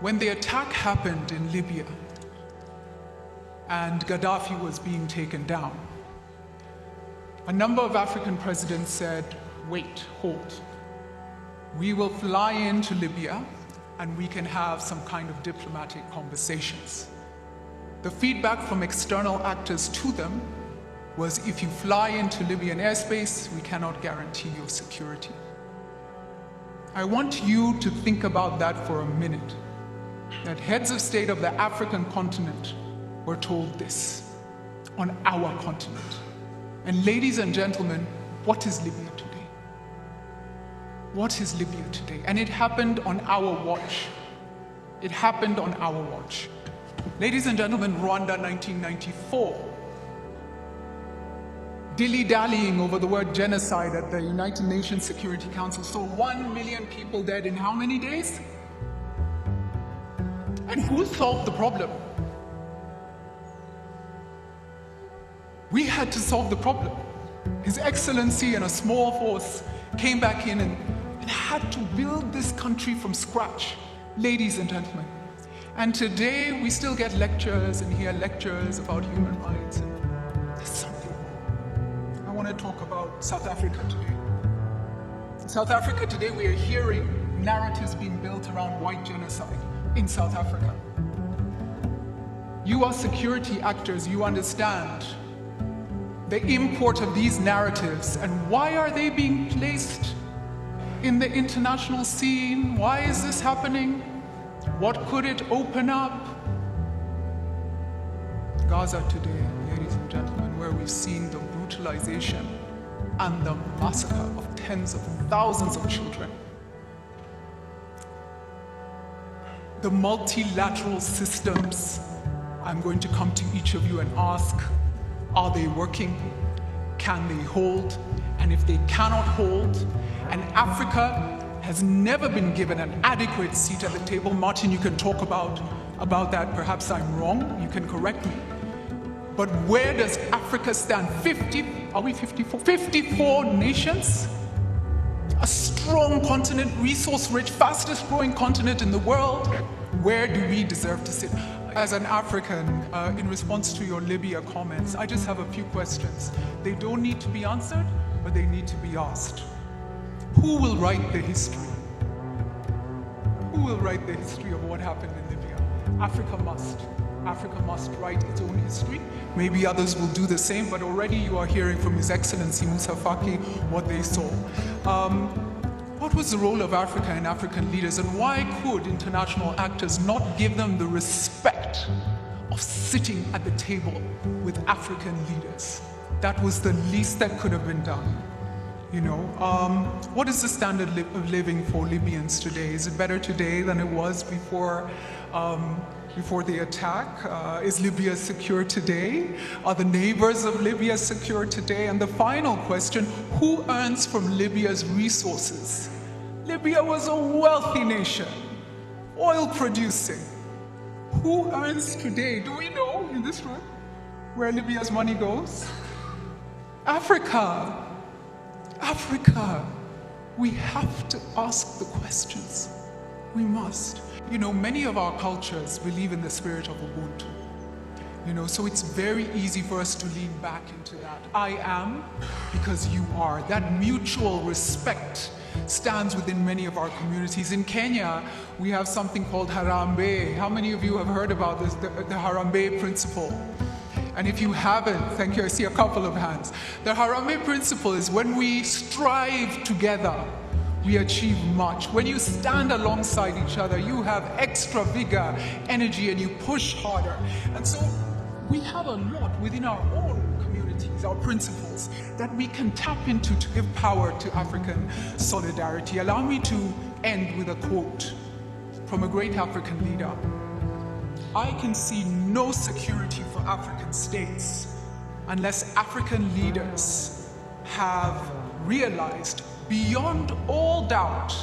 When the attack happened in Libya and Gaddafi was being taken down, a number of African presidents said, wait, hold. We will fly into Libya and we can have some kind of diplomatic conversations. The feedback from external actors to them was, if you fly into Libyan airspace, we cannot guarantee your security. I want you to think about that for a minute, that heads of state of the African continent were told this on our continent. And ladies and gentlemen, what is Libya today? What is Libya today? And it happened on our watch. It happened on our watch. Ladies and gentlemen, Rwanda 1994. Dilly-dallying over the word genocide at the United Nations Security Council saw 1 million people dead in how many days? And who solved the problem? We had to solve the problem. His Excellency and a small force came back in and had to build this country from scratch, ladies and gentlemen. And today we still get lectures and hear lectures about human rights. And there's something wrong. I want to talk about South Africa today. In South Africa today, we are hearing narratives being built around white genocide in South Africa. You are security actors, you understand the import of these narratives and why are they being placed in the international scene? Why is this happening? What could it open up? Gaza today, ladies and gentlemen, where we've seen the brutalization and the massacre of tens of thousands of children. The multilateral systems, I'm going to come to each of you and ask, are they working? Can they hold? And if they cannot hold, and Africa has never been given an adequate seat at the table. Martin, you can talk about that. Perhaps I'm wrong. You can correct me. But where does Africa stand? 54 nations? A strong continent, resource-rich, fastest-growing continent in the world. Where do we deserve to sit? As an African, in response to your Libya comments, I just have a few questions. They don't need to be answered, but they need to be asked. Who will write the history? Who will write the history of what happened in Libya? Africa must. Africa must write its own history. Maybe others will do the same, but already you are hearing from His Excellency Musa Faki what they saw. What was the role of Africa and African leaders, and why could international actors not give them the respect of sitting at the table with African leaders? That was the least that could have been done. You know, what is the standard of living for Libyans today? Is it better today than it was before the attack? Is Libya secure today? Are the neighbors of Libya secure today? And the final question, who earns from Libya's resources? Libya was a wealthy nation, oil producing. Who earns today? Do we know in this room where Libya's money goes? Africa. Africa, we have to ask the questions. We must. You know, many of our cultures believe in the spirit of Ubuntu. You know, so it's very easy for us to lean back into that. I am because you are. That mutual respect stands within many of our communities. In Kenya, we have something called Harambee. How many of you have heard about this, the Harambee principle? And if you haven't, thank you, I see a couple of hands. The Harambee principle is when we strive together, we achieve much. When you stand alongside each other, you have extra vigor, energy, and you push harder. And so we have a lot within our own communities, our principles, that we can tap into to give power to African solidarity. Allow me to end with a quote from a great African leader. I can see no security for African states unless African leaders have realized beyond all doubt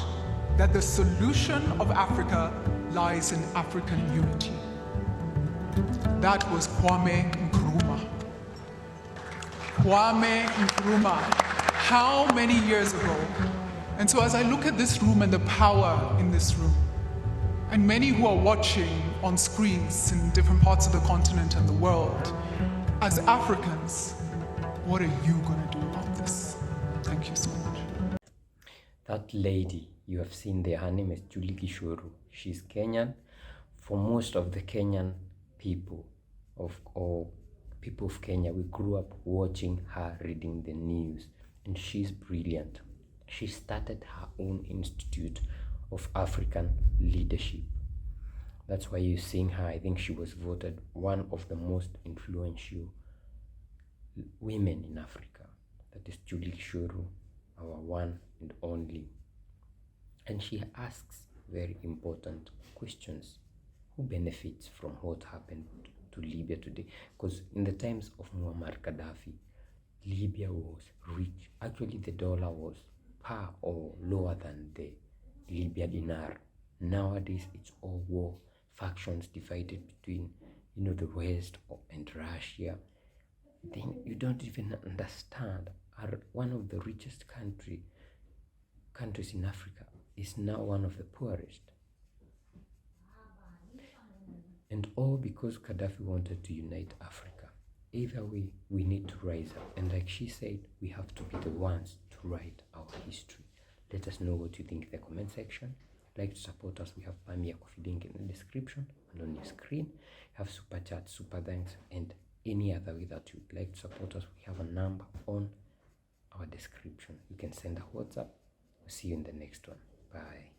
that the solution of Africa lies in African unity. That was Kwame Nkrumah. Kwame Nkrumah, how many years ago? And so as I look at this room and the power in this room, And many who are watching on screens in different parts of the continent and the world, as Africans, what are you going to do about this? Thank you so much. That lady you have seen there, her name is Julie Gishuru. She's Kenyan. For most of the Kenyan people or people of Kenya, we grew up watching her reading the news, and she's brilliant. She started her own institute of African leadership. That's why you're seeing her. I think she was voted one of the most influential women in Africa. That is Julie Gishuru, our one and only. And she asks very important questions. Who benefits from what happened to Libya today? Because in the times of Muammar Gaddafi, Libya was rich. Actually, the dollar was par or lower than the Libya dinar. Nowadays, it's all war, factions divided between, the West and Russia. Then you don't even understand. One of the richest countries in Africa is now one of the poorest. And all because Gaddafi wanted to unite Africa. Either way, we need to rise up. And like she said, we have to be the ones to write our history. Let us know what you think in the comment section. Like to support us, we have Pamia Coffee link in the description and on your screen. You have super chat, super thanks, and any other way that you'd like to support us. We have a number on our description. You can send a WhatsApp. We'll see you in the next one. Bye.